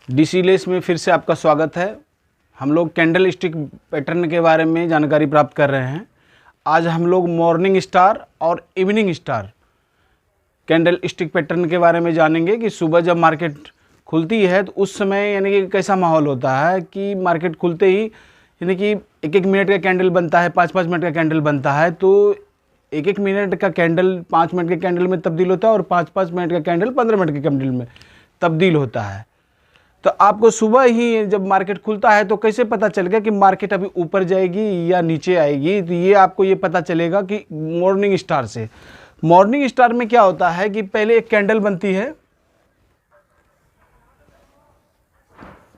DC less में फिर से आपका स्वागत है। हम लोग कैंडल स्टिक पैटर्न के बारे में जानकारी प्राप्त कर रहे हैं। आज हम लोग मॉर्निंग स्टार और evening star candle stick pattern के बारे में जानेंगे कि सुबह जब मार्केट खुलती है तो उस समय यानी कि कैसा माहौल होता है कि मार्केट खुलते ही यानी कि एक एक मिनट का कैंडल बनता है, 5-5 मिनट का कैंडल बनता है। तो एक एक मिनट का कैंडल 5 मिनट के कैंडल में तब्दील होता है और 5-5 मिनट का कैंडल 15 मिनट के कैंडल में तब्दील होता है। तो आपको सुबह ही जब मार्केट खुलता है तो कैसे पता चलेगा कि मार्केट अभी ऊपर जाएगी या नीचे आएगी? तो ये आपको ये पता चलेगा कि मॉर्निंग स्टार से। मॉर्निंग स्टार में क्या होता है कि पहले एक कैंडल बनती है,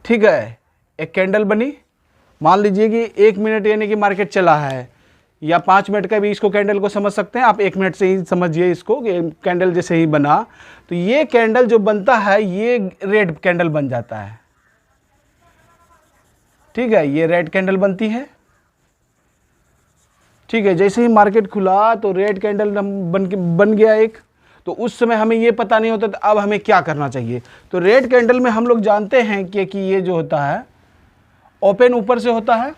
ठीक है, एक कैंडल बनी। मान लीजिए कि 1 मिनट यानी कि मार्केट चला है या 5 मिनट का भी इसको कैंडल को समझ सकते हैं आप। 1 मिनट से ही समझिए इसको कि कैंडल जैसे ही बना तो ये कैंडल जो बनता है ये रेड कैंडल बन जाता है, ठीक है, ये रेड कैंडल बनती है, ठीक है। जैसे ही मार्केट खुला तो रेड कैंडल बन गया एक। तो उस समय हमें ये पता नहीं होता तो अब हमें क्या करना चाहिए। तो रेड कैंडल में हम लोग जानते हैं कि ये जो होता है ओपन ऊपर से होता है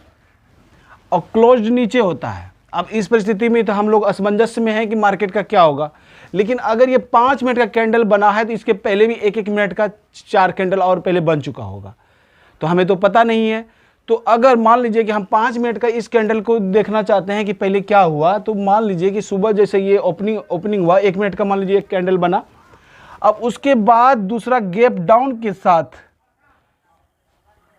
और क्लोज्ड नीचे होता है। अब इस परिस्थिति में तो हम लोग असमंजस में हैं कि मार्केट का क्या होगा। लेकिन अगर ये 5 मिनट का कैंडल बना है तो इसके पहले भी 1-1 मिनट का 4 कैंडल और पहले बन चुका होगा, तो हमें तो पता नहीं है। तो अगर मान लीजिए कि हम 5 मिनट का इस कैंडल को देखना चाहते हैं कि पहले क्या हुआ, तो मान लीजिए कि सुबह जैसे ये ओपनिंग हुआ, 1 मिनट का मान लीजिए एक कैंडल बना। अब उसके बाद दूसरा गैप डाउन के साथ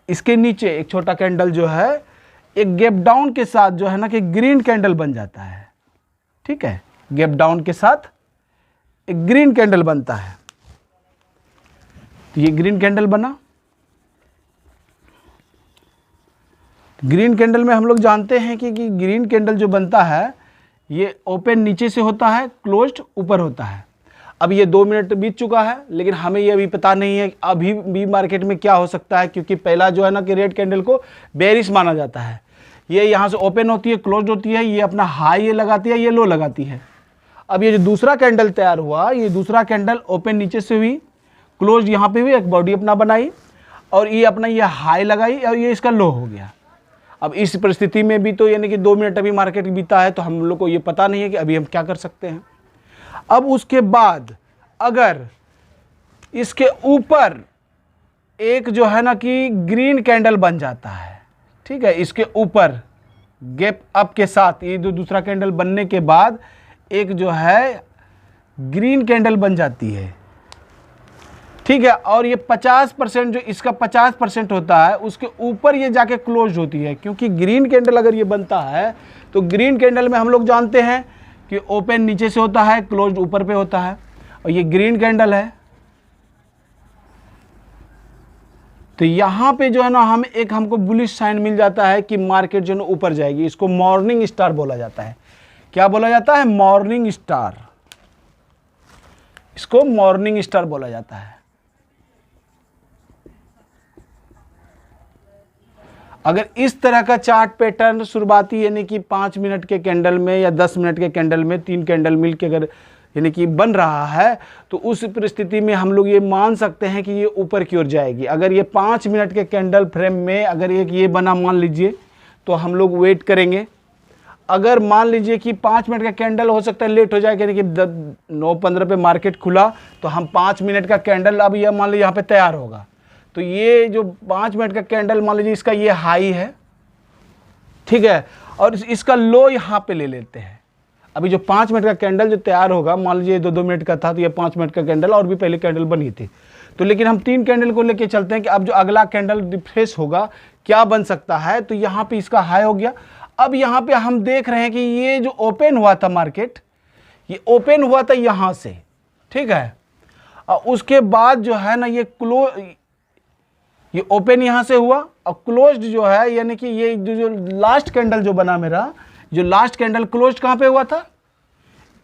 इसके नीचे एक छोटा कैंडल जो है एक गैप डाउन के साथ जो है ना कि ग्रीन कैंडल बन जाता है, ठीक है। गैप डाउन के साथ एक ग्रीन कैंडल बनता है। तो ये ग्रीन कैंडल बना। ग्रीन कैंडल में हम लोग जानते हैं कि ग्रीन कैंडल जो बनता है ये ओपन नीचे से होता है, क्लोज्ड ऊपर होता है। अब ये 2 मिनट बीत चुका है लेकिन हमें ये अभी पता नहीं है अभी भी मार्केट में क्या हो सकता है, क्योंकि पहला जो है ना कि रेड कैंडल को बेरिश माना जाता है। ये यहाँ से ओपन होती है, क्लोज होती है, ये अपना हाई ये लगाती है, ये लो लगाती है। अब ये जो दूसरा कैंडल तैयार हुआ, ये दूसरा कैंडल ओपन नीचे से हुई, क्लोज यहाँ पे भी एक बॉडी अपना बनाई और ये अपना ये हाई लगाई और ये इसका लो हो गया। अब इस परिस्थिति में भी तो यानी कि 2 मिनट अभी मार्केट बीता है तो हम लोग को ये पता नहीं है कि अभी हम क्या कर सकते हैं। अब उसके बाद अगर इसके ऊपर एक जो है ना कि ग्रीन कैंडल बन जाता है, ठीक है, इसके ऊपर गैप अप के साथ ये जो दूसरा कैंडल बनने के बाद एक जो है ग्रीन कैंडल बन जाती है, ठीक है। और ये 50% जो इसका 50% होता है उसके ऊपर ये जाके क्लोज होती है, क्योंकि ग्रीन कैंडल अगर ये बनता है तो ग्रीन कैंडल में हम लोग जानते हैं कि ओपन नीचे से होता है, क्लोज्ड ऊपर पे होता है, और ये ग्रीन कैंडल है। तो यहाँ पे जो है ना हमको बुलिश साइन मिल जाता है कि मार्केट जो है ऊपर जाएगी। इसको मॉर्निंग स्टार बोला जाता है। क्या बोला जाता है? Morning star. इसको मॉर्निंग स्टार बोला जाता है। अगर इस तरह का चार्ट पैटर्न शुरुआती यानी कि 5 मिनट के कैंडल में या 10 मिनट के कैंडल में 3 कैंडल मिल के अगर यानी कि बन रहा है तो उस परिस्थिति में हम लोग ये मान सकते हैं कि ये ऊपर की ओर जाएगी। अगर ये 5 मिनट के कैंडल फ्रेम में अगर एक ये बना मान लीजिए तो हम लोग वेट करेंगे। अगर मान लीजिए कि 5 मिनट का कैंडल हो सकता है लेट हो जाएगा, यानी कि 9:15 पे मार्केट खुला तो हम 5 मिनट का कैंडल अब यह मान लीजिए यहाँ पे तैयार होगा। तो ये जो 5 मिनट का कैंडल मान लीजिए इसका ये हाई है, ठीक है, और इसका लो यहाँ पे ले लेते हैं। अभी जो 5 मिनट का कैंडल जो तैयार होगा, मान लीजिए 2-2 मिनट का था तो ये 5 मिनट का कैंडल और भी पहले कैंडल बनी थी। तो लेकिन हम 3 कैंडल को लेके चलते हैं कि अब जो अगला कैंडल रिफ्रेश होगा क्या बन सकता है। तो यहाँ पे इसका हाई हो गया। अब यहाँ पे हम देख रहे हैं कि ये जो ओपन हुआ था मार्केट, ये ओपन हुआ था यहाँ से, ठीक है, और उसके बाद जो है ना ये ओपन यहाँ से हुआ और क्लोज्ड जो है यानी कि ये जो लास्ट कैंडल जो बना मेरा, जो लास्ट कैंडल क्लोज्ड कहाँ पे हुआ था,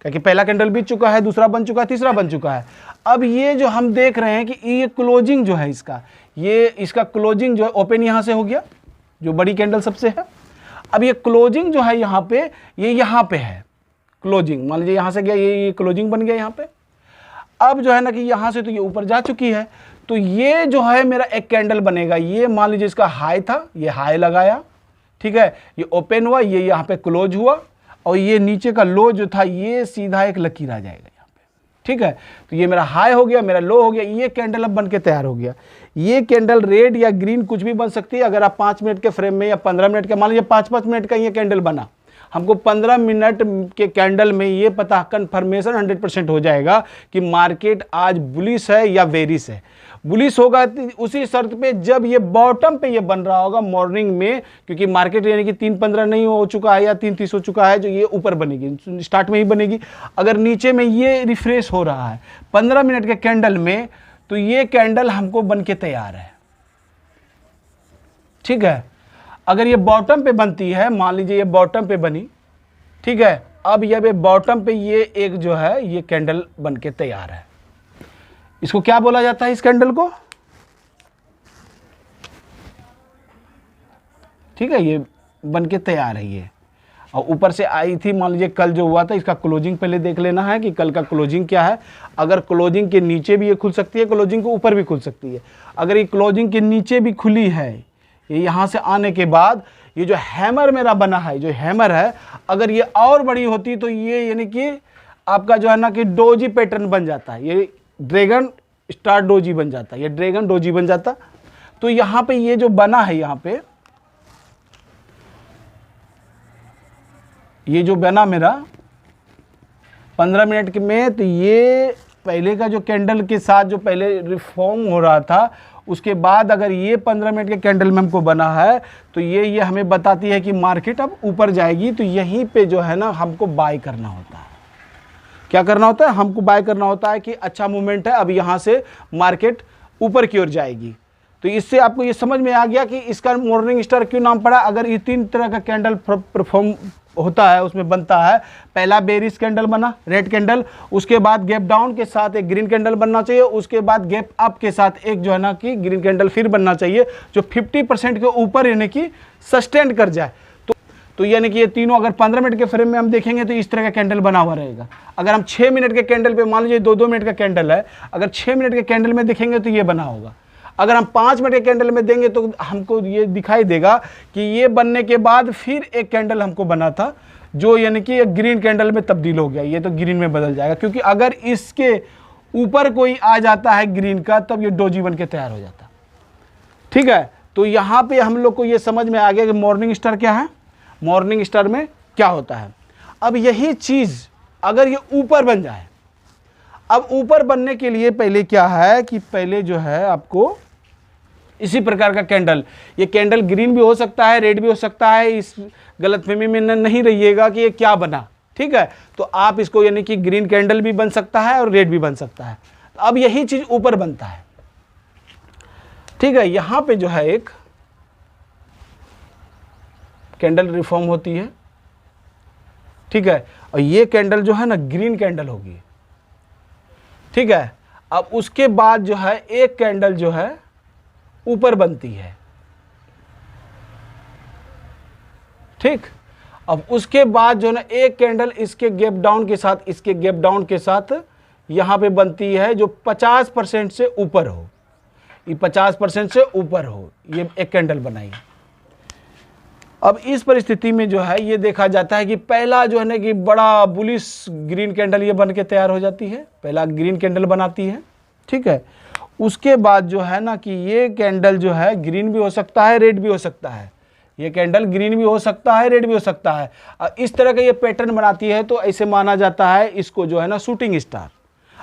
क्योंकि पहला कैंडल बीत चुका है, दूसरा बन चुका है, तीसरा बन चुका है। अब ये जो हम देख रहे हैं कि ये क्लोजिंग जो है इसका क्लोजिंग जो है ओपन यहाँ से हो गया, जो बड़ी कैंडल सबसे है। अब ये क्लोजिंग जो है यहाँ पे ये यहाँ पे है क्लोजिंग, मान लीजिए यहाँ से गया, ये क्लोजिंग बन गया यहाँ पे। अब जो है ना कि यहाँ से तो ये ऊपर जा चुकी है, तो ये जो है मेरा एक कैंडल बनेगा। ये मान लीजिए इसका हाई था, ये हाई लगाया, ठीक है, ये ओपन हुआ, ये यहाँ पे क्लोज हुआ, और ये नीचे का लो जो था ये सीधा एक लकीर आ जाएगा यहाँ पे, ठीक है। तो ये मेरा हाई हो गया, मेरा लो हो गया, ये कैंडल अब बन के तैयार हो गया। ये कैंडल रेड या ग्रीन कुछ भी बन सकती है। अगर आप 5 मिनट के फ्रेम में या 15 मिनट के, मान लीजिए 5-5 मिनट का ये कैंडल बना, हमको 15 मिनट के कैंडल में ये पता कंफर्मेशन 100% हो जाएगा कि मार्केट आज बुलिश है या बेरिश है। बुलिश होगा उसी शर्त पे जब ये बॉटम पे ये बन रहा होगा मॉर्निंग में, क्योंकि मार्केट यानी कि 3:15 नहीं हो चुका है या 3:30 हो चुका है, जो ये ऊपर बनेगी, स्टार्ट में ही बनेगी। अगर नीचे में ये रिफ्रेश हो रहा है 15 मिनट के कैंडल में, तो ये कैंडल हमको बन के तैयार है, ठीक है। अगर ये बॉटम पे बनती है, मान लीजिए ये बॉटम पे बनी, ठीक है, अब ये बॉटम पे ये एक जो है ये कैंडल बन के तैयार है। इसको क्या बोला जाता है, इस कैंडल को, ठीक है, ये बन के तैयार है ये। और ऊपर से आई थी, मान लीजिए कल जो हुआ था, इसका क्लोजिंग पहले देख लेना है कि कल का क्लोजिंग क्या है। अगर क्लोजिंग के नीचे भी ये खुल सकती है, क्लोजिंग के ऊपर भी खुल सकती है। अगर ये क्लोजिंग के नीचे भी खुली है, ये यहाँ से आने के बाद ये जो हैमर मेरा बना है, जो हैमर है, अगर ये और बड़ी होती तो ये यानी कि आपका जो है ना कि डोजी पैटर्न बन जाता है, ये ड्रैगन स्टार डोजी बन जाता है, ये ड्रैगन डोजी बन जाता। तो यहाँ पे ये जो बना है, यहाँ पे ये जो बना मेरा 15 मिनट के में, तो ये पहले का जो कैंडल के साथ जो पहले रिफॉर्म हो रहा था, उसके बाद अगर ये 15 मिनट के कैंडल में हमको बना है, तो ये हमें बताती है कि मार्केट अब ऊपर जाएगी। तो यहीं पे जो है ना हमको बाय करना होता है। क्या करना होता है, हमको बाय करना होता है कि अच्छा मूवमेंट है, अब यहाँ से मार्केट ऊपर की ओर जाएगी। तो इससे आपको ये समझ में आ गया कि इसका मॉर्निंग स्टार क्यों नाम पड़ा। अगर ये 3 तरह का कैंडल परफॉर्म होता है, उसमें बनता है, पहला बेरिश कैंडल बना, रेड कैंडल, उसके बाद गैप डाउन के साथ एक ग्रीन कैंडल बनना चाहिए, उसके बाद गैप अप के साथ एक जो है ना कि ग्रीन कैंडल फिर बनना चाहिए, जो 50% के ऊपर यानी कि सस्टेन कर जाए। तो यानी कि ये तीनों अगर 15 मिनट के फ्रेम में हम देखेंगे तो इस तरह का कैंडल बना हुआ रहेगा। अगर हम 6 मिनट के कैंडल पे, मान लीजिए 2-2 मिनट का कैंडल है, अगर 6 मिनट के कैंडल में देखेंगे तो ये बना होगा। अगर हम 5 मिनट के कैंडल में देंगे तो हमको ये दिखाई देगा कि ये बनने के बाद फिर एक कैंडल हमको बना था, जो यानी कि एक ग्रीन कैंडल में तब्दील हो गया, ये तो ग्रीन में बदल जाएगा। क्योंकि अगर इसके ऊपर कोई आ जाता है ग्रीन का, तब ये डोजी बन के तैयार हो जाता, ठीक है। तो यहाँ पे हम लोग को ये समझ में आ गया कि मॉर्निंग स्टार क्या है, मॉर्निंग स्टार में क्या होता है। अब यही चीज़ अगर ये ऊपर बन जाए, अब ऊपर बनने के लिए पहले क्या है कि पहले जो है आपको इसी प्रकार का कैंडल, ये कैंडल ग्रीन भी हो सकता है, रेड भी हो सकता है, इस गलतफहमी में नहीं रहिएगा कि ये क्या बना, ठीक है। तो आप इसको यानी कि ग्रीन कैंडल भी बन सकता है और रेड भी बन सकता है। तो अब यही चीज़ ऊपर बनता है, ठीक है। यहाँ पे जो है एक कैंडल रिफॉर्म होती है, ठीक है, और ये कैंडल जो है ना ग्रीन कैंडल होगी, ठीक है। अब उसके बाद जो है एक कैंडल जो है ऊपर बनती है, ठीक। अब उसके बाद जो ना एक कैंडल इसके गैप डाउन के साथ, इसके गैप डाउन के साथ यहाँ पे बनती है, जो 50% से ऊपर हो, ये 50% से ऊपर हो, ये एक कैंडल बनाई। अब इस परिस्थिति में जो है ये देखा जाता है कि पहला जो है ना कि बड़ा बुलिश ग्रीन कैंडल ये बन के तैयार हो जाती है, पहला ग्रीन कैंडल बनाती है, ठीक है। उसके बाद जो है ना कि ये कैंडल जो है ग्रीन भी हो सकता है, रेड भी हो सकता है, ये कैंडल ग्रीन भी हो सकता है, रेड भी हो सकता है। इस तरह का ये पैटर्न बनाती है, तो ऐसे माना जाता है इसको जो है ना शूटिंग स्टार।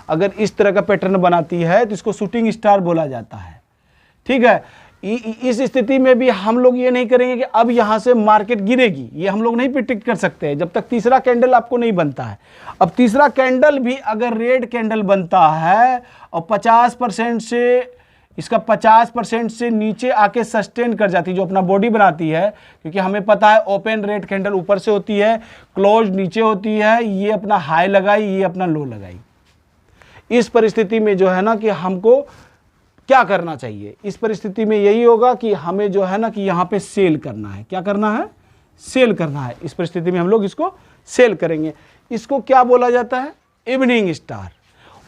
अगर इस तरह का पैटर्न बनाती है तो इसको शूटिंग स्टार बोला जाता है, ठीक है। इस स्थिति में भी हम लोग ये नहीं करेंगे कि अब यहाँ से मार्केट गिरेगी, ये हम लोग नहीं प्रिडिक्ट कर सकते हैं जब तक तीसरा कैंडल आपको नहीं बनता है। अब तीसरा कैंडल भी अगर रेड कैंडल बनता है और 50% से, इसका 50% से नीचे आके सस्टेन कर जाती है, जो अपना बॉडी बनाती है, क्योंकि हमें पता है ओपन रेड कैंडल ऊपर से होती है, क्लोज नीचे होती है, ये अपना हाई लगाई, ये अपना लो लगाई। इस परिस्थिति में जो है ना कि हमको क्या करना चाहिए, इस परिस्थिति में यही होगा कि हमें जो है ना कि यहाँ पे सेल करना है। क्या करना है, सेल करना है। इस परिस्थिति में हम लोग इसको सेल करेंगे। इसको क्या बोला जाता है, इवनिंग स्टार।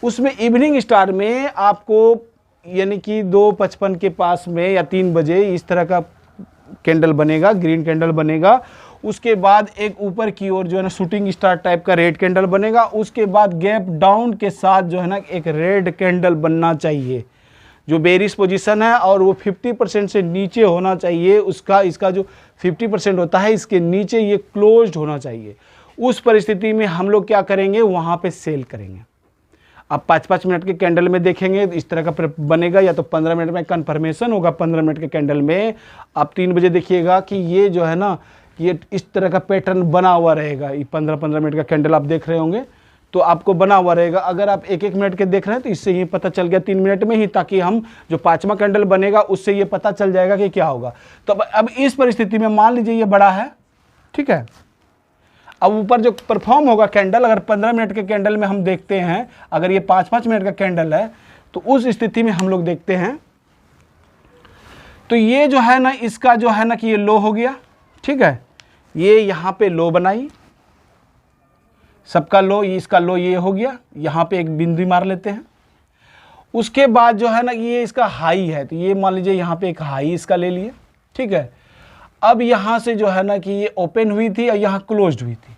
उसमें इवनिंग स्टार में आपको यानी कि 2:55 के पास में या 3 बजे इस तरह का कैंडल बनेगा, ग्रीन कैंडल बनेगा। उसके बाद एक ऊपर की ओर जो है ना शूटिंग स्टार टाइप का रेड कैंडल बनेगा। उसके बाद गैप डाउन के साथ जो है ना एक रेड कैंडल बनना चाहिए जो बेरिश पोजीशन है, और वो 50% से नीचे होना चाहिए। इसका जो 50% होता है इसके नीचे ये क्लोज्ड होना चाहिए। उस परिस्थिति में हम लोग क्या करेंगे, वहाँ पे सेल करेंगे। अब 5-5 मिनट के कैंडल में देखेंगे इस तरह का बनेगा, या तो 15 मिनट में कन्फर्मेशन होगा। 15 मिनट के कैंडल में आप 3 बजे देखिएगा कि ये जो है ना ये इस तरह का पैटर्न बना हुआ रहेगा। ये 15-15 मिनट का कैंडल आप देख रहे होंगे तो आपको बना हुआ रहेगा। अगर आप 1-1 मिनट के देख रहे हैं तो इससे ये पता चल गया 3 मिनट में ही, ताकि हम जो 5वां कैंडल बनेगा उससे ये पता चल जाएगा कि क्या होगा। तो अब इस परिस्थिति में मान लीजिए ये बड़ा है, ठीक है। अब ऊपर जो परफॉर्म होगा कैंडल, अगर 15 मिनट के कैंडल में हम देखते हैं, अगर ये 5-5 मिनट का कैंडल है तो उस स्थिति में हम लोग देखते हैं तो ये जो है ना इसका जो है ना कि ये लो हो गया, ठीक है। ये यहाँ पे लो बनाई, सबका लो, इसका लो ये हो गया। यहाँ पे एक बिंदु मार लेते हैं। उसके बाद जो है ना ये इसका हाई है, तो ये मान लीजिए यहाँ पे एक हाई इसका ले लिए, ठीक है। अब यहाँ से जो है ना कि ये ओपन हुई थी और यहाँ क्लोज्ड हुई थी,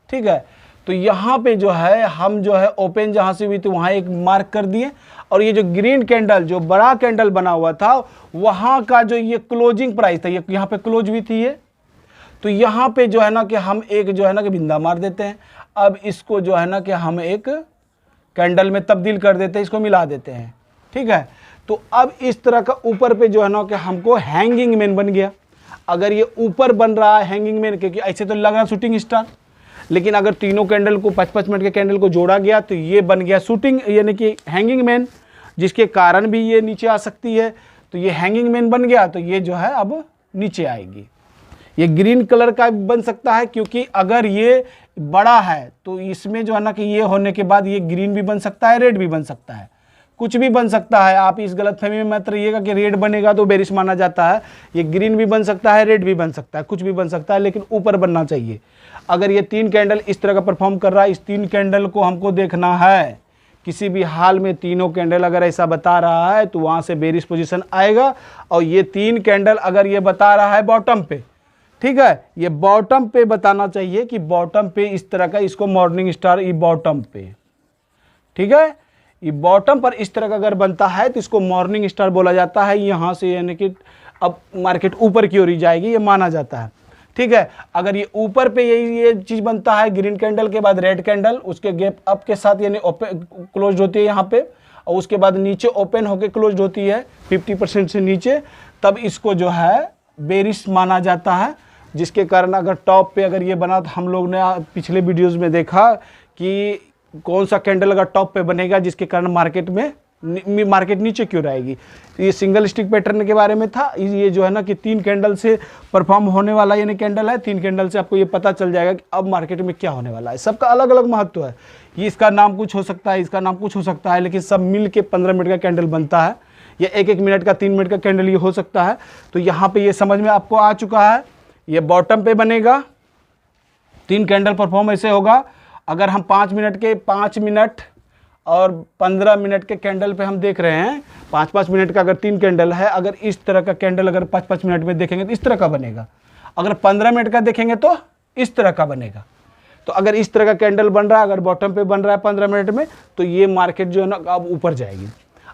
ठीक है। तो यहाँ पे जो है हम जो है ओपन जहाँ से हुई थी वहाँ एक मार्क कर दिए, और ये जो ग्रीन कैंडल जो बड़ा कैंडल बना हुआ था वहाँ का जो ये क्लोजिंग प्राइस था, ये यहाँ पे क्लोज हुई थी ये, तो यहाँ पे जो है ना कि हम एक जो है ना कि बिंदा मार देते हैं। अब इसको जो है ना कि हम एक कैंडल में तब्दील कर देते हैं, इसको मिला देते हैं, ठीक है। तो अब इस तरह का ऊपर पे जो है ना कि हमको हैंगिंग मैन बन गया। अगर ये ऊपर बन रहा है हैंगिंग मैन, क्योंकि ऐसे तो लग रहा है शूटिंग स्टार, लेकिन अगर तीनों कैंडल को 5-5 मिनट के कैंडल को जोड़ा गया तो ये बन गया शूटिंग यानी कि हैंगिंग मैन, जिसके कारण भी ये नीचे आ सकती है। तो ये हैंगिंग मैन बन गया तो ये जो है अब नीचे आएगी। ये ग्रीन कलर का बन सकता है, क्योंकि अगर ये बड़ा है तो इसमें जो है ना कि ये होने के बाद ये ग्रीन भी बन सकता है, रेड भी बन सकता है, कुछ भी बन सकता है। आप इस गलतफहमी में मत रहिएगा कि रेड बनेगा तो बेरिश माना जाता है। ये ग्रीन भी बन सकता है, रेड भी बन सकता है, कुछ भी बन सकता है, लेकिन ऊपर बनना चाहिए। अगर ये 3 कैंडल इस तरह का परफॉर्म कर रहा है, इस 3 कैंडल को हमको देखना है। किसी भी हाल में तीनों कैंडल अगर ऐसा बता रहा है तो वहाँ से बेरिश पोजीशन आएगा। और ये 3 कैंडल अगर ये बता रहा है बॉटम पे, ठीक है, ये बॉटम पे बताना चाहिए कि बॉटम पे इस तरह का, इसको मॉर्निंग स्टार, ये बॉटम पे, ठीक है, ये बॉटम पर इस तरह का अगर बनता है तो इसको मॉर्निंग स्टार बोला जाता है। यहाँ से यानी कि अब मार्केट ऊपर की ओर ही जाएगी, ये माना जाता है, ठीक है। अगर ये ऊपर पे ये चीज़ बनता है, ग्रीन कैंडल के बाद रेड कैंडल, उसके गैप अप के साथ यानी ओपन क्लोज होती है यहाँ पे, और उसके बाद नीचे ओपन होके क्लोज होती है 50% से नीचे, तब इसको जो है बेरिश माना जाता है। जिसके कारण अगर टॉप पे अगर ये बना, तो हम लोग ने पिछले वीडियोस में देखा कि कौन सा कैंडल अगर टॉप पे बनेगा जिसके कारण मार्केट नीचे क्यों रहेगी। तो ये सिंगल स्टिक पैटर्न के बारे में था। ये जो है ना कि 3 कैंडल से परफॉर्म होने वाला यानी कैंडल है, 3 कैंडल से आपको ये पता चल जाएगा कि अब मार्केट में क्या होने वाला है। सबका अलग अलग महत्व है, ये इसका नाम कुछ हो सकता है, इसका नाम कुछ हो सकता है, लेकिन सब मिल के 15 मिनट का कैंडल बनता है, या 1-1 मिनट का 3 मिनट का कैंडल ये हो सकता है। तो यहाँ पे ये समझ में आपको आ चुका है। ये बॉटम पे बनेगा, 3 कैंडल परफॉर्म ऐसे होगा। अगर हम 5 मिनट और 15 मिनट के कैंडल पे हम देख रहे हैं, 5-5 मिनट का अगर 3 कैंडल है, अगर इस तरह का कैंडल अगर 5-5 मिनट में देखेंगे तो इस तरह का बनेगा। अगर 15 मिनट का देखेंगे तो इस तरह का बनेगा। तो अगर इस तरह का कैंडल बन रहा है, अगर बॉटम पे बन रहा है 15 मिनट में, तो ये मार्केट जो है ना अब ऊपर जाएगी।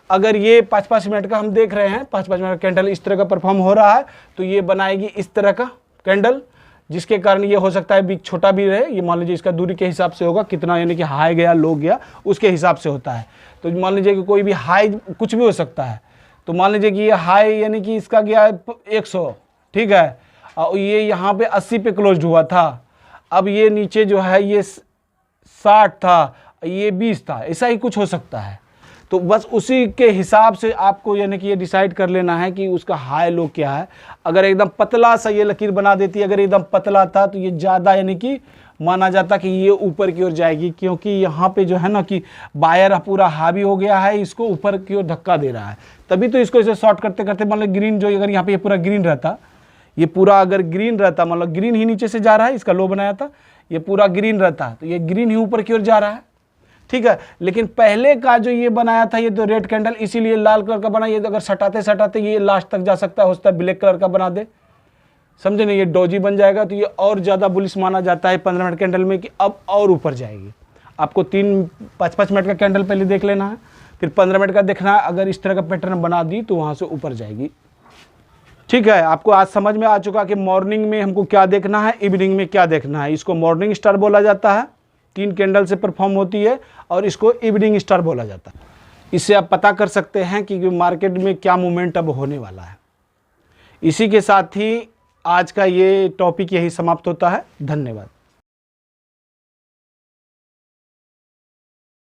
अगर ये 5-5 मिनट का हम देख रहे हैं, 5-5 मिनट का कैंडल इस तरह का परफॉर्म हो रहा है, तो ये बनाएगी इस तरह का कैंडल, जिसके कारण ये हो सकता है बिग छोटा भी रहे। ये मान लीजिए इसका दूरी के हिसाब से होगा, कितना यानी कि हाई गया लो गया उसके हिसाब से होता है। तो मान लीजिए कि कोई भी हाई कुछ भी हो सकता है। तो मान लीजिए कि ये हाई यानी कि इसका गया 100, ठीक है, और ये यहाँ पे 80 पे क्लोज हुआ था। अब ये नीचे जो है ये 60 था, ये 20 था, ऐसा ही कुछ हो सकता है। तो बस उसी के हिसाब से आपको यानी कि ये डिसाइड कर लेना है कि उसका हाई लो क्या है। अगर एकदम पतला सा ये लकीर बना देती है, अगर एकदम पतला था तो ये ज़्यादा यानी कि माना जाता कि ये ऊपर की ओर जाएगी, क्योंकि यहाँ पे जो है ना कि बायर पूरा हावी हो गया है, इसको ऊपर की ओर धक्का दे रहा है। तभी तो इसको इसे शॉर्ट करते करते मान लो ग्रीन जो अगर यहाँ पे ये पूरा ग्रीन रहता, ये पूरा अगर ग्रीन रहता, मतलब ग्रीन ही नीचे से जा रहा है, इसका लो बनाया था, ये पूरा ग्रीन रहता तो ये ग्रीन ही ऊपर की ओर जा रहा है, ठीक है। लेकिन पहले का जो ये बनाया था, ये तो रेड कैंडल इसीलिए लाल कलर का बना, ये तो अगर सटाते सटाते ये लास्ट तक जा सकता है, हो सकता है ब्लैक कलर का बना दे, समझे नहीं, ये डोजी बन जाएगा, तो ये और ज़्यादा बुलिश माना जाता है 15 मिनट कैंडल में कि अब और ऊपर जाएगी। आपको 3-5 मिनट का कैंडल पहले देख लेना है, फिर 15 मिनट का देखना है, अगर इस तरह का पैटर्न बना दी तो वहाँ से ऊपर जाएगी। ठीक है, आपको आज समझ में आ चुका कि मॉर्निंग में हमको क्या देखना है, इवनिंग में क्या देखना है। इसको मॉर्निंग स्टार बोला जाता है, 3 कैंडल से परफॉर्म होती है, और इसको इवनिंग स्टार बोला जाता है। इससे आप पता कर सकते हैं कि मार्केट में क्या मूवमेंट अब होने वाला है। इसी के साथ ही आज का ये टॉपिक यही समाप्त होता है। धन्यवाद।